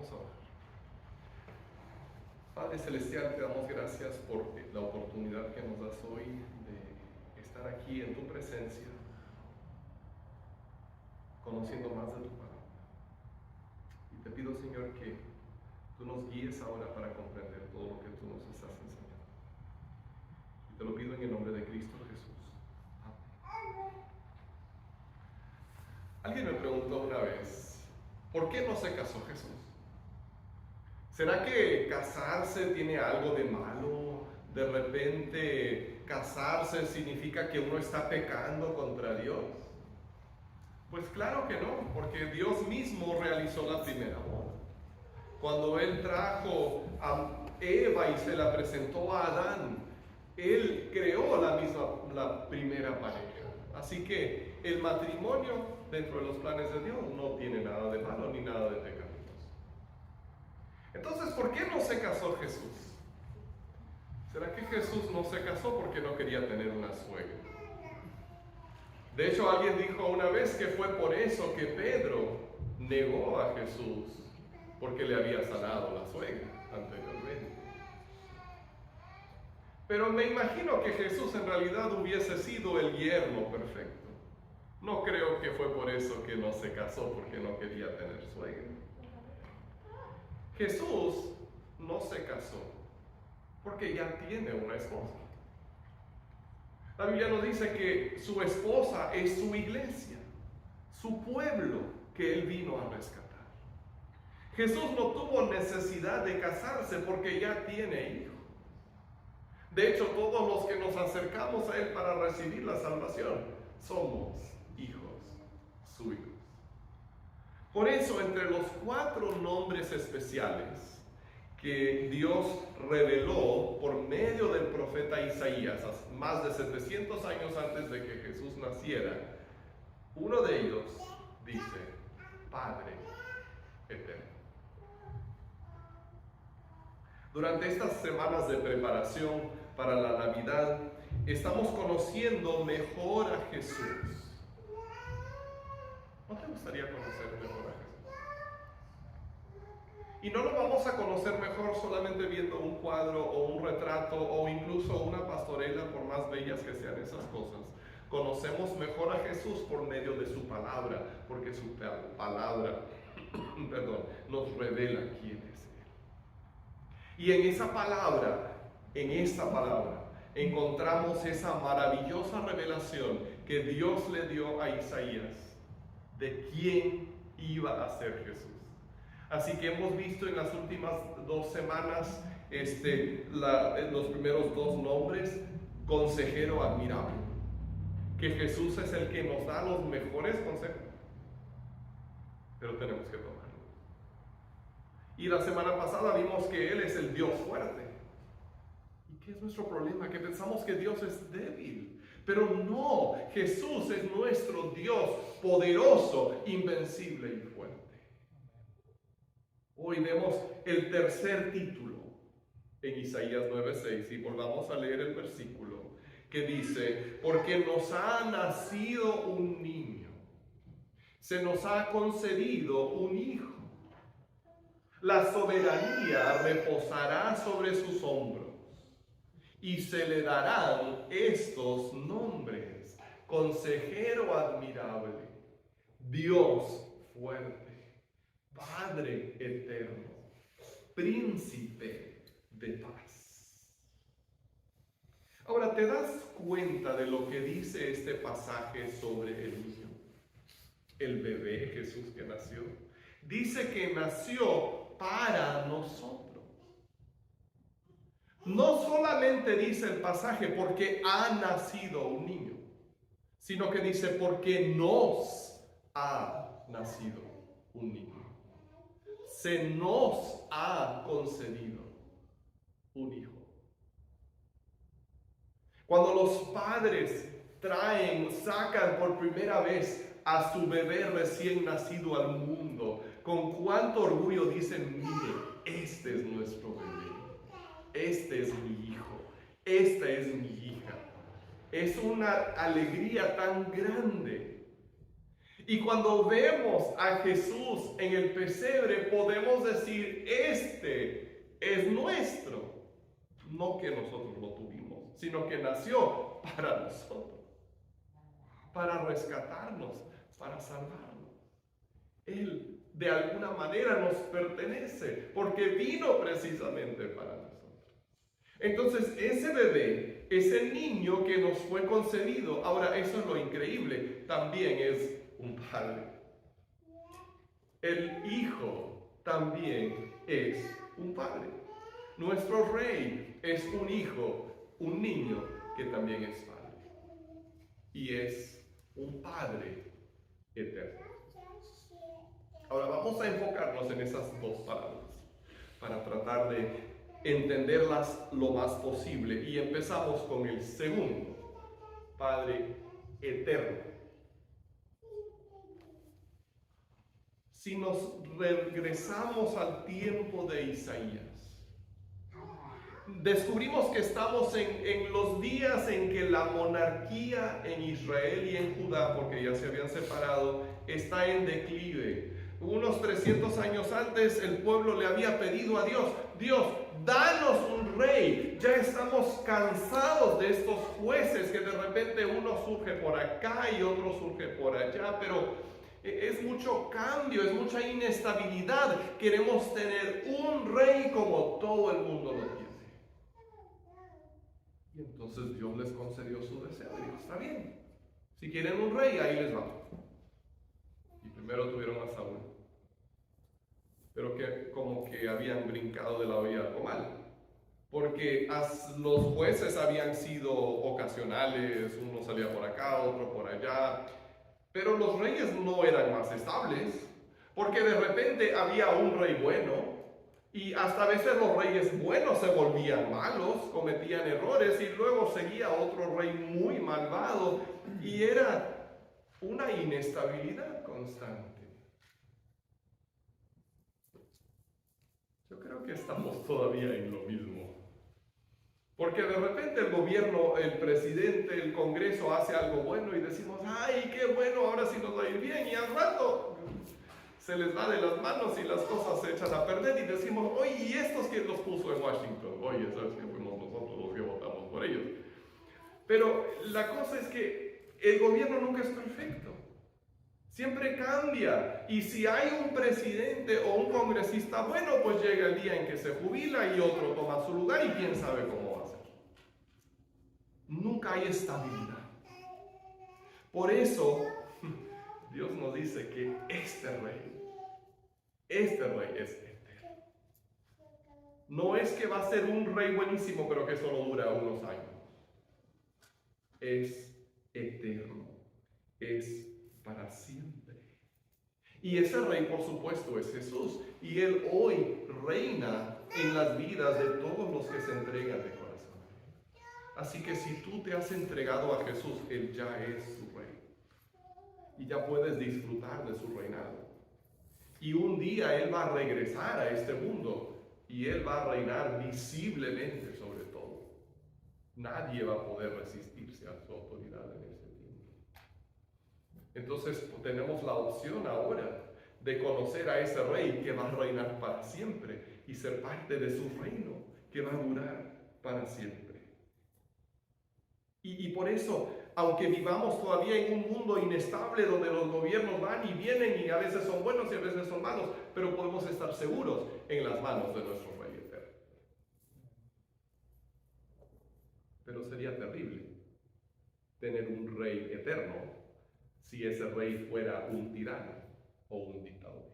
Vamos a orar. Padre Celestial, te damos gracias por la oportunidad que nos das hoy de estar aquí en tu presencia, conociendo más de tu palabra. Y te pido, Señor, que tú nos guíes ahora para comprender todo lo que tú nos estás enseñando. Y te lo pido en el nombre de Cristo Jesús. Amén. Alguien me preguntó una vez, ¿por qué no se casó Jesús? ¿Será que casarse tiene algo de malo? ¿De repente casarse significa que uno está pecando contra Dios? Pues claro que no, porque Dios mismo realizó la primera boda. Cuando Él trajo a Eva y se la presentó a Adán, Él creó la primera pareja. Así que el matrimonio dentro de los planes de Dios no tiene nada de malo ni nada de pecado. Entonces, ¿por qué no se casó Jesús? ¿Será que Jesús no se casó porque no quería tener una suegra? De hecho, alguien dijo una vez que fue por eso que Pedro negó a Jesús, porque le había sanado la suegra anteriormente. Pero me imagino que Jesús en realidad hubiese sido el yerno perfecto. No creo que fue por eso que no se casó, porque no quería tener suegra. Jesús no se casó porque ya tiene una esposa. La Biblia nos dice que su esposa es su iglesia, su pueblo que Él vino a rescatar. Jesús no tuvo necesidad de casarse porque ya tiene hijos. De hecho, todos los que nos acercamos a Él para recibir la salvación somos hijos suyos. Por eso, entre los 4 nombres especiales que Dios reveló por medio del profeta Isaías, más de 700 años antes de que Jesús naciera, uno de ellos dice, Padre Eterno. Durante estas semanas de preparación para la Navidad, estamos conociendo mejor a Jesús. ¿No te gustaría conocer mejor a Jesús? Y no lo vamos a conocer mejor solamente viendo un cuadro o un retrato o incluso una pastorela, por más bellas que sean esas cosas. Conocemos mejor a Jesús por medio de su palabra, porque su palabra nos revela quién es Él. Y en esta palabra, encontramos esa maravillosa revelación que Dios le dio a Isaías de quién iba a ser Jesús. Así que hemos visto en las últimas 2 semanas los primeros 2 nombres, consejero admirable, que Jesús es el que nos da los mejores consejos, pero tenemos que tomarlos. Y la semana pasada vimos que Él es el Dios fuerte. ¿Y qué es nuestro problema? Que pensamos que Dios es débil. Pero no, Jesús es nuestro Dios poderoso, invencible y fuerte. Hoy vemos el tercer título en Isaías 9:6 y volvamos a leer el versículo que dice, porque nos ha nacido un niño, se nos ha concedido un hijo, la soberanía reposará sobre sus hombros y se le darán estos nombres: consejero admirable, Dios fuerte, Padre eterno, príncipe de paz. Ahora, ¿te das cuenta de lo que dice este pasaje sobre el niño? El bebé Jesús que nació. Dice que nació para nosotros. No solamente dice el pasaje porque ha nacido un niño, sino que dice porque nos ha nacido un niño. Se nos ha concedido un hijo. Cuando los padres sacan por primera vez a su bebé recién nacido al mundo, con cuánto orgullo dicen, mire, este es nuestro bebé, este es mi hijo, esta es mi hija. Es una alegría tan grande. Y cuando vemos a Jesús en el pesebre, podemos decir, este es nuestro. No que nosotros lo tuvimos, sino que nació para nosotros, para rescatarnos, para salvarnos. Él de alguna manera nos pertenece, porque vino precisamente para nosotros. Entonces, ese bebé, ese niño que nos fue concedido, ahora eso es lo increíble, también es un padre. El hijo también es un padre. Nuestro rey es un hijo, un niño que también es padre. Y es un padre eterno. Ahora vamos a enfocarnos en esas dos palabras para tratar de entenderlas lo más posible. Y empezamos con el segundo, Padre eterno. Si nos regresamos al tiempo de Isaías, descubrimos que estamos en los días en que la monarquía en Israel y en Judá, porque ya se habían separado, está en declive. Unos 300 años antes el pueblo le había pedido a Dios, Dios, danos un rey. Ya estamos cansados de estos jueces que de repente uno surge por acá y otro surge por allá, pero es mucho cambio, es mucha inestabilidad. Queremos tener un rey como todo el mundo lo tiene. Y entonces Dios les concedió su deseo. Y dijo, está bien, si quieren un rey, ahí les va. Y primero tuvieron a Saúl, pero que como que habían brincado de la olla algo mal, porque los jueces habían sido ocasionales, uno salía por acá, otro por allá, pero los reyes no eran más estables, porque de repente había un rey bueno, y hasta a veces los reyes buenos se volvían malos, cometían errores, y luego seguía otro rey muy malvado, y era una inestabilidad constante. Yo creo que estamos todavía en lo mismo. Porque de repente el gobierno, el presidente, el Congreso hace algo bueno y decimos, ¡ay, qué bueno! Ahora sí nos va a ir bien. Y al rato se les va de las manos y las cosas se echan a perder y decimos, oye, ¿y estos quién los puso en Washington? Oye, ¿sabes que fuimos nosotros los que votamos por ellos? Pero la cosa es que el gobierno nunca es perfecto. Siempre cambia, y si hay un presidente o un congresista bueno, pues llega el día en que se jubila y otro toma su lugar y quién sabe cómo va a ser. Nunca hay estabilidad. Por eso Dios nos dice que este rey es eterno. No es que va a ser un rey buenísimo, pero que solo dura unos años. Es eterno, es para siempre. Y ese rey, por supuesto, es Jesús. Y Él hoy reina en las vidas de todos los que se entregan de corazón. Así que si tú te has entregado a Jesús, Él ya es su rey. Y ya puedes disfrutar de su reinado. Y un día Él va a regresar a este mundo y Él va a reinar visiblemente sobre todo. Nadie va a poder resistirse a su autoridad en ese tiempo. Entonces tenemos la opción ahora de conocer a ese rey que va a reinar para siempre y ser parte de su reino que va a durar para siempre. Y por eso, aunque vivamos todavía en un mundo inestable donde los gobiernos van y vienen y a veces son buenos y a veces son malos, pero podemos estar seguros en las manos de nuestro rey eterno. Pero sería terrible tener un rey eterno si ese rey fuera un tirano o un dictador.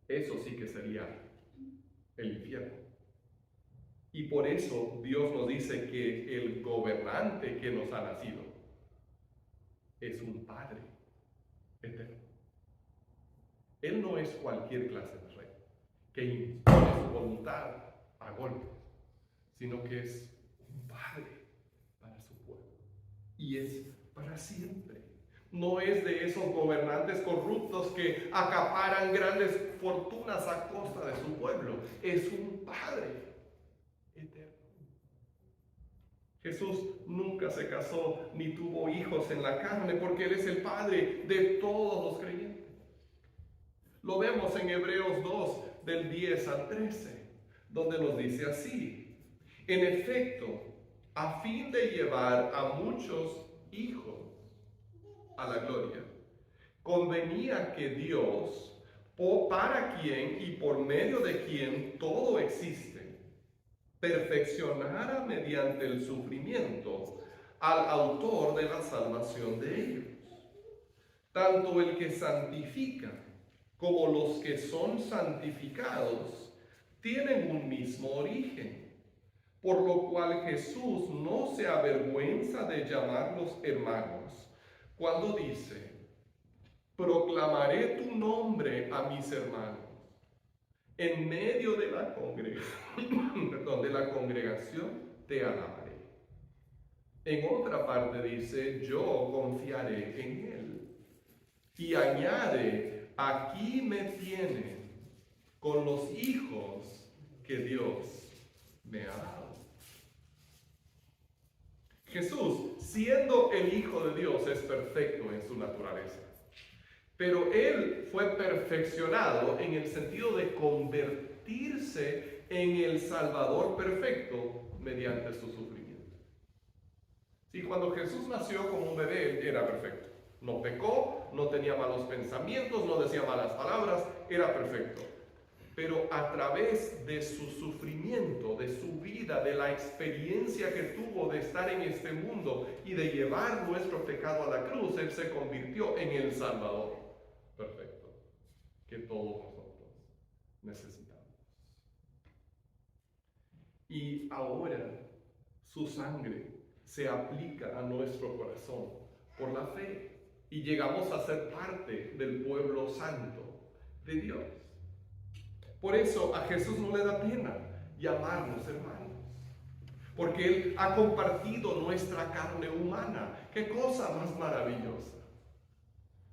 Eso sí que sería el infierno. Y por eso Dios nos dice que el gobernante que nos ha nacido es un Padre eterno. Él no es cualquier clase de rey que impone su voluntad a golpes, sino que es un Padre para su pueblo. Y es para siempre. No es de esos gobernantes corruptos que acaparan grandes fortunas a costa de su pueblo. Es un Padre eterno. Jesús nunca se casó ni tuvo hijos en la carne porque Él es el Padre de todos los creyentes. Lo vemos en Hebreos 2, del 10 al 13, donde nos dice así: en efecto, a fin de llevar a muchos hijos a la gloria, convenía que Dios, para quien y por medio de quien todo existe, perfeccionara mediante el sufrimiento al autor de la salvación de ellos. Tanto el que santifica como los que son santificados tienen un mismo origen, por lo cual Jesús no se avergüenza de llamarlos hermanos, cuando dice: proclamaré tu nombre a mis hermanos. En medio de la congregación te alabaré. En otra parte dice: yo confiaré en él. Y añade: aquí me tienen con los hijos que Dios me ha dado. Jesús, siendo el Hijo de Dios, es perfecto en su naturaleza. Pero Él fue perfeccionado en el sentido de convertirse en el Salvador perfecto mediante su sufrimiento. Sí, cuando Jesús nació como un bebé, Él era perfecto. No pecó, no tenía malos pensamientos, no decía malas palabras, era perfecto. Pero a través de su sufrimiento, de su vida, de la experiencia que tuvo de estar en este mundo y de llevar nuestro pecado a la cruz, Él se convirtió en el Salvador perfecto que todos nosotros necesitamos. Y ahora su sangre se aplica a nuestro corazón por la fe y llegamos a ser parte del pueblo santo de Dios. Por eso a Jesús no le da pena llamarnos hermanos, porque Él ha compartido nuestra carne humana. ¡Qué cosa más maravillosa!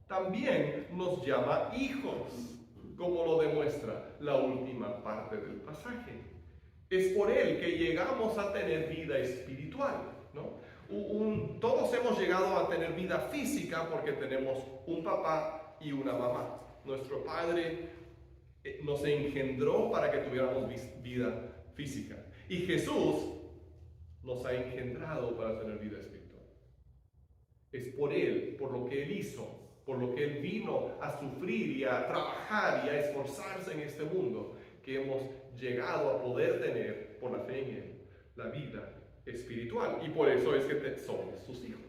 También nos llama hijos, como lo demuestra la última parte del pasaje. Es por Él que llegamos a tener vida espiritual, ¿no? Todos hemos llegado a tener vida física porque tenemos un papá y una mamá. Nuestro padre nos engendró para que tuviéramos vida física. Y Jesús nos ha engendrado para tener vida espiritual. Es por Él, por lo que Él hizo, por lo que Él vino a sufrir y a trabajar y a esforzarse en este mundo, que hemos llegado a poder tener, por la fe en Él, la vida espiritual. Y por eso es que somos sus hijos.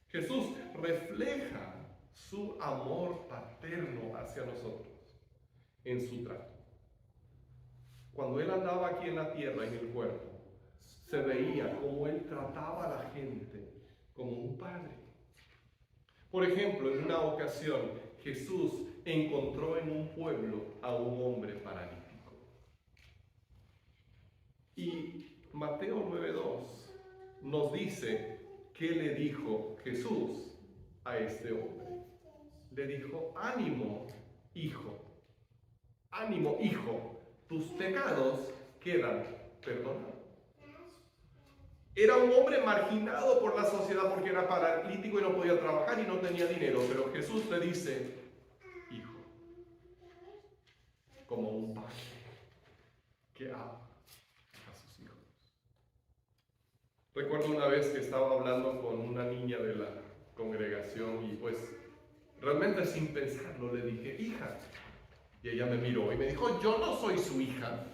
Jesús refleja su amor paterno hacia nosotros en su trato. Cuando Él andaba aquí en la tierra, en el cuerpo, se veía cómo Él trataba a la gente como un padre. Por ejemplo, en una ocasión, Jesús encontró en un pueblo a un hombre paralítico. Y Mateo 9:2 nos dice qué le dijo Jesús a este hombre. Le dijo: ánimo, hijo. Ánimo, hijo, tus pecados quedan perdonados. Era un hombre marginado por la sociedad porque era paralítico y no podía trabajar y no tenía dinero, pero Jesús le dice: hijo, como un padre que ama a sus hijos. Recuerdo una vez que estaba hablando con una niña de la congregación y pues realmente sin pensarlo le dije: hija. Y ella me miró y me dijo: yo no soy su hija.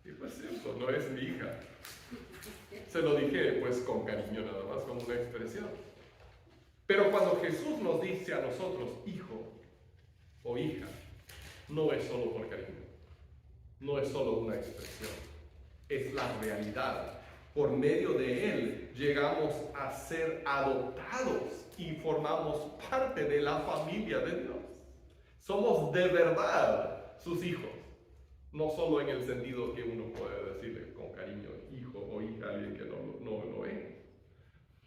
Y pues eso no es mi hija. Se lo dije pues con cariño, nada más como una expresión. Pero cuando Jesús nos dice a nosotros hijo o hija, no es solo por cariño, no es solo una expresión, es la realidad. Por medio de Él llegamos a ser adoptados y formamos parte de la familia de Dios. Somos de verdad sus hijos, no solo en el sentido que uno puede decirle con cariño hijo o hija a alguien que no lo es.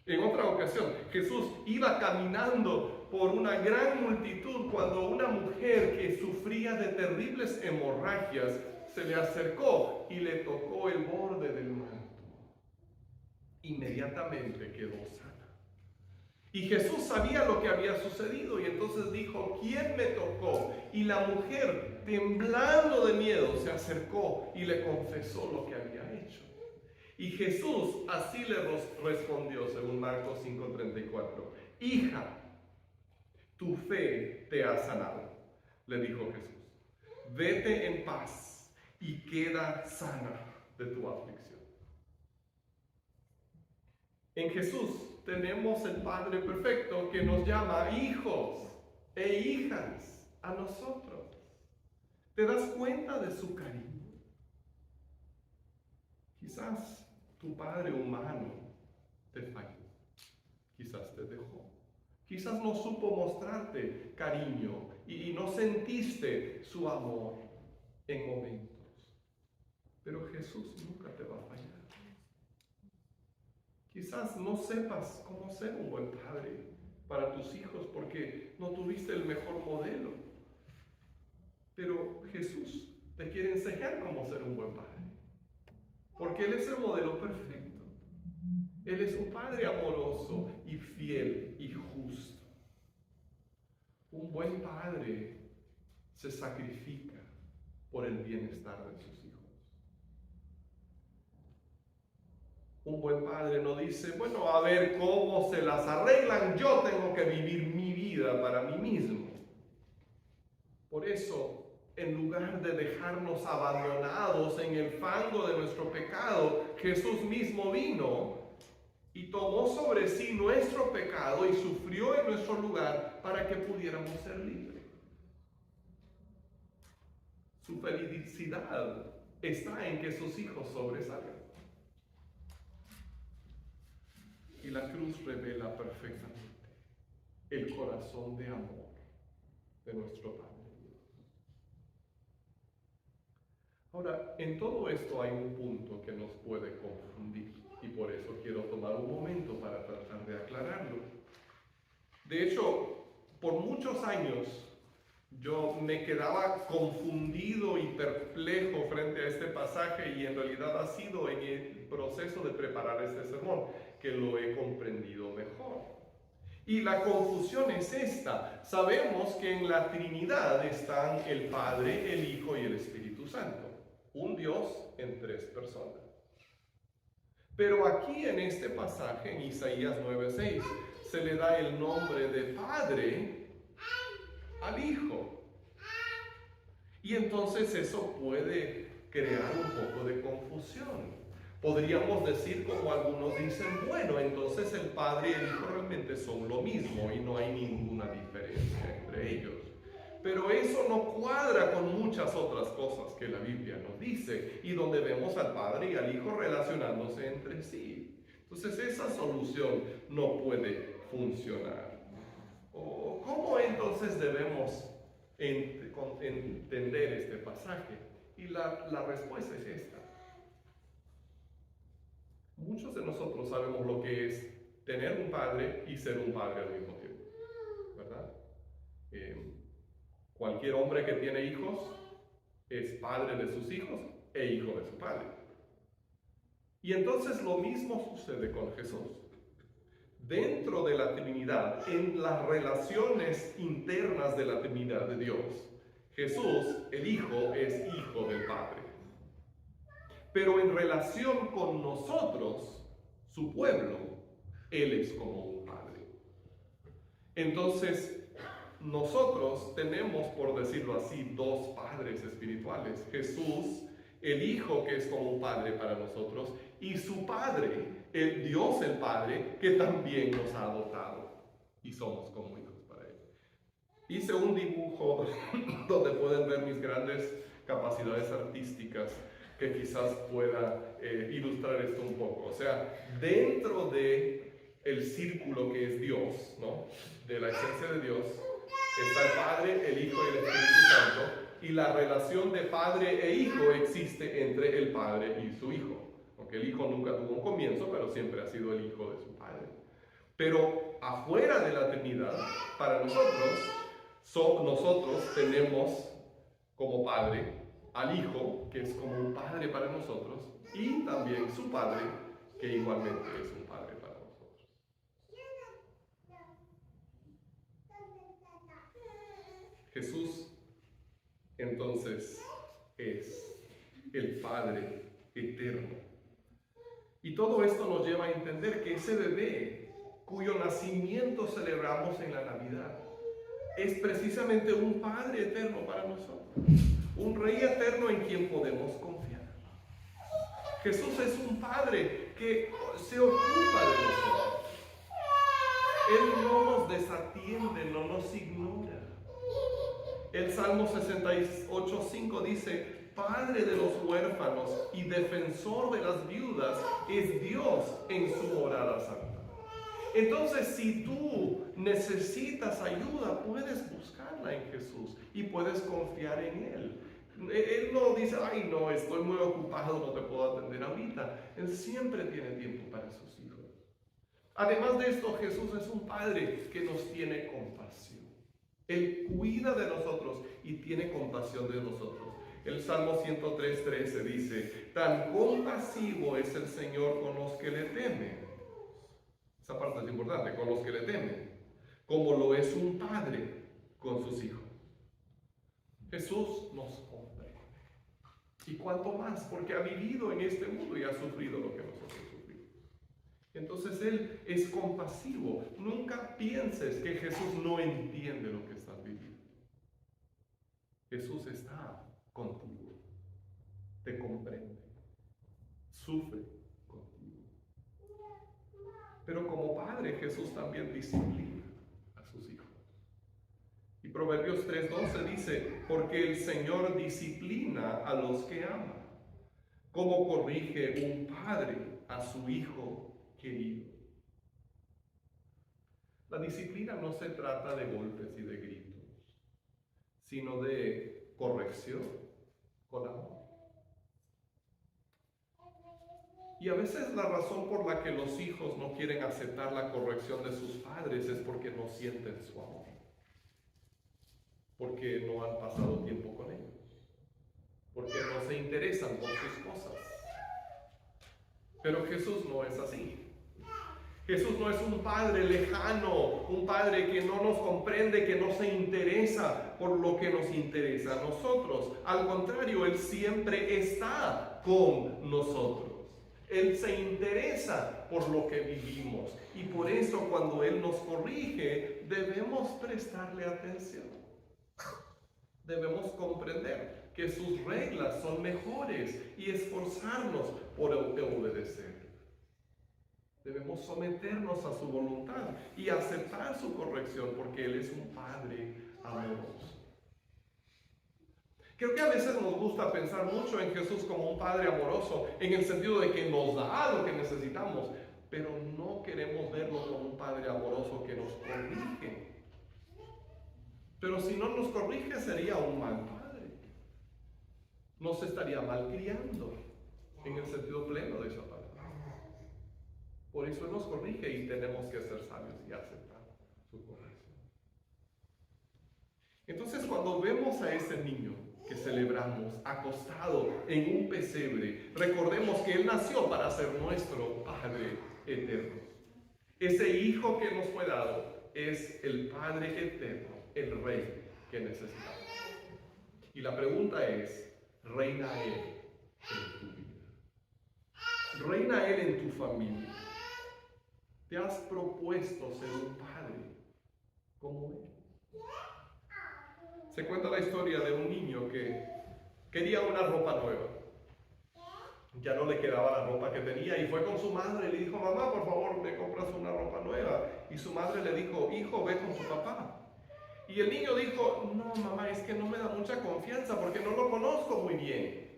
En otra ocasión, Jesús iba caminando por una gran multitud cuando una mujer que sufría de terribles hemorragias se le acercó y le tocó el borde del manto. inmediatamente quedó sana. Y Jesús sabía lo que había sucedido y entonces dijo, ¿quién me tocó? Y la mujer, temblando de miedo, se acercó y le confesó lo que había hecho. Y Jesús así le respondió, según Marcos 5:34, hija, tu fe te ha sanado, le dijo Jesús. Vete en paz y queda sana de tu aflicción. En Jesús tenemos el Padre perfecto que nos llama hijos e hijas a nosotros. ¿Te das cuenta de su cariño? Quizás tu padre humano te falló, quizás te dejó, quizás no supo mostrarte cariño y no sentiste su amor en momentos. Pero Jesús nunca te va a fallar. Quizás no sepas cómo ser un buen padre para tus hijos porque no tuviste el mejor modelo. Pero Jesús te quiere enseñar cómo ser un buen padre. Porque Él es el modelo perfecto. Él es un padre amoroso y fiel y justo. Un buen padre se sacrifica por el bienestar de sus hijos. Un buen padre no dice, bueno, a ver cómo se las arreglan, yo tengo que vivir mi vida para mí mismo. Por eso, en lugar de dejarnos abandonados en el fango de nuestro pecado, Jesús mismo vino y tomó sobre sí nuestro pecado y sufrió en nuestro lugar para que pudiéramos ser libres. Su felicidad está en que sus hijos sobresalgan. Y la cruz revela perfectamente el corazón de amor de nuestro Padre. Ahora, en todo esto hay un punto que nos puede confundir y por eso quiero tomar un momento para tratar de aclararlo. De hecho, por muchos años yo me quedaba confundido y perplejo frente a este pasaje y en realidad ha sido en el proceso de preparar este sermón que lo he comprendido mejor. Y la confusión es esta. Sabemos que en la Trinidad están el Padre, el Hijo y el Espíritu Santo. Un Dios en tres personas. Pero aquí en este pasaje, en Isaías 9:6, se le da el nombre de Padre al Hijo. Y entonces eso puede crear un poco de confusión. Podríamos decir, como algunos dicen, bueno, entonces el Padre y el Hijo realmente son lo mismo y no hay ninguna diferencia entre ellos. Pero eso no cuadra con muchas otras cosas que la Biblia nos dice y donde vemos al Padre y al Hijo relacionándose entre sí. Entonces esa solución no puede funcionar. ¿Cómo entonces debemos entender este pasaje? Y la respuesta es esta. Muchos de nosotros sabemos lo que es tener un padre y ser un padre al mismo tiempo, ¿verdad? Cualquier hombre que tiene hijos es padre de sus hijos e hijo de su padre. Y entonces lo mismo sucede con Jesús. Dentro de la Trinidad, en las relaciones internas de la Trinidad de Dios, Jesús, el Hijo, es hijo del Padre. Pero en relación con nosotros, su pueblo, Él es como un Padre. Entonces, nosotros tenemos, por decirlo así, dos padres espirituales. Jesús, el Hijo, que es como un Padre para nosotros, y su Padre, el Dios el Padre, que también nos ha adoptado y somos como hijos para Él. Hice un dibujo donde pueden ver mis grandes capacidades artísticas que quizás pueda ilustrar esto un poco. O sea, dentro de el círculo que es Dios, ¿no?, de la esencia de Dios, está el Padre, el Hijo y el Espíritu Santo, y la relación de Padre e Hijo existe entre el Padre y su Hijo. Porque el Hijo nunca tuvo un comienzo, pero siempre ha sido el Hijo de su Padre. Pero afuera de la Trinidad, para nosotros tenemos como Padre al Hijo, que es como un Padre para nosotros, y también su Padre, que igualmente es un Padre para nosotros. Jesús entonces es el Padre eterno. Y todo esto nos lleva a entender que ese bebé cuyo nacimiento celebramos en la Navidad es precisamente un Padre eterno para nosotros, un Rey eterno en quien podemos confiar. Jesús es un Padre que se ocupa de nosotros. Él no nos desatiende, no nos ignora. El Salmo 68:5 dice: Padre de los huérfanos y defensor de las viudas es Dios en su morada santa. Entonces, si tú necesitas ayuda, puedes buscarla en Jesús y puedes confiar en Él. Él no dice: ay, no, estoy muy ocupado, no te puedo atender ahorita. Él siempre tiene tiempo para sus hijos. Además de esto, Jesús es un Padre que nos tiene compasión. Él cuida de nosotros y tiene compasión de nosotros. El Salmo 103:13 dice: tan compasivo es el Señor con los que le temen. Esa parte es importante, con los que le temen, como lo es un padre con sus hijos. Jesús nos comprende. Y cuánto más, porque ha vivido en este mundo y ha sufrido lo que nosotros sufrimos. Entonces Él es compasivo. Nunca pienses que Jesús no entiende lo que estás viviendo. Jesús está contigo, te comprende, sufre contigo. Pero como Padre, Jesús también disciplina a sus hijos. Y Proverbios 3:12 dice: porque el Señor disciplina a los que ama, como corrige un padre a su hijo querido. La disciplina no se trata de golpes y de gritos, sino de corrección con amor. Y a veces la razón por la que los hijos no quieren aceptar la corrección de sus padres es porque no sienten su amor, porque no han pasado tiempo con ellos, porque no se interesan por sus cosas. Pero Jesús no es así. Jesús no es un Padre lejano, un Padre que no nos comprende, que no se interesa por lo que nos interesa a nosotros. Al contrario, Él siempre está con nosotros. Él se interesa por lo que vivimos. Y por eso cuando Él nos corrige, debemos prestarle atención. Debemos comprender que sus reglas son mejores y esforzarnos por obedecer. Debemos someternos a su voluntad y aceptar su corrección, porque Él es un Padre amoroso. Creo que a veces nos gusta pensar mucho en Jesús como un Padre amoroso, en el sentido de que nos da lo que necesitamos, pero no queremos verlo como un Padre amoroso que nos corrige. Pero si no nos corrige, sería un mal Padre. Nos estaría malcriando, en el sentido pleno de esa palabra. Por eso Él nos corrige y tenemos que ser sabios y aceptar su corrección. Entonces, cuando vemos a ese niño que celebramos acostado en un pesebre, recordemos que Él nació para ser nuestro Padre eterno. Ese Hijo que nos fue dado es el Padre eterno, el Rey que necesitamos. Y la pregunta es: ¿reina Él en tu vida? ¿Reina Él en tu familia? ¿Te has propuesto ser un padre como Él? Se cuenta la historia de un niño que quería una ropa nueva. Ya no le quedaba la ropa que tenía y fue con su madre y le dijo: mamá, por favor, me compras una ropa nueva. Y su madre le dijo: hijo, ve con tu papá. Y el niño dijo: no, mamá, es que no me da mucha confianza porque no lo conozco muy bien.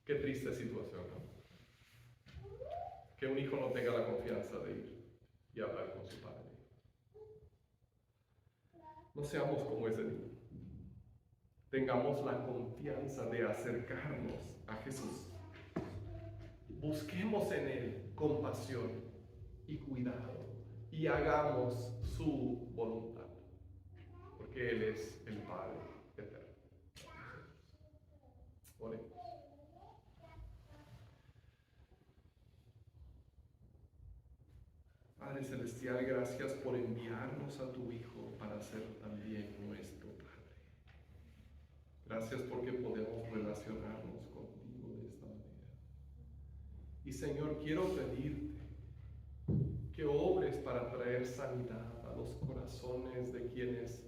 Qué triste situación, ¿no? Que un hijo no tenga la confianza de ir y hablar con su padre. No seamos como ese niño. Tengamos la confianza de acercarnos a Jesús. Busquemos en Él compasión y cuidado y hagamos su voluntad, porque Él es el Padre eterno. Oremos. Padre Celestial, gracias por enviarnos a tu Hijo para ser también nuestro Padre. Gracias porque podemos relacionarnos contigo de esta manera. Y Señor, quiero pedirte que obres para traer sanidad a los corazones de quienes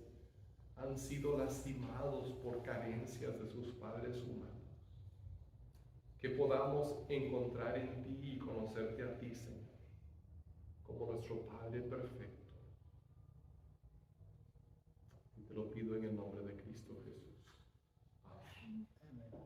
han sido lastimados por carencias de sus padres humanos. Que podamos encontrar en ti y conocerte a ti, Señor, como nuestro Padre perfecto. Y te lo pido en el nombre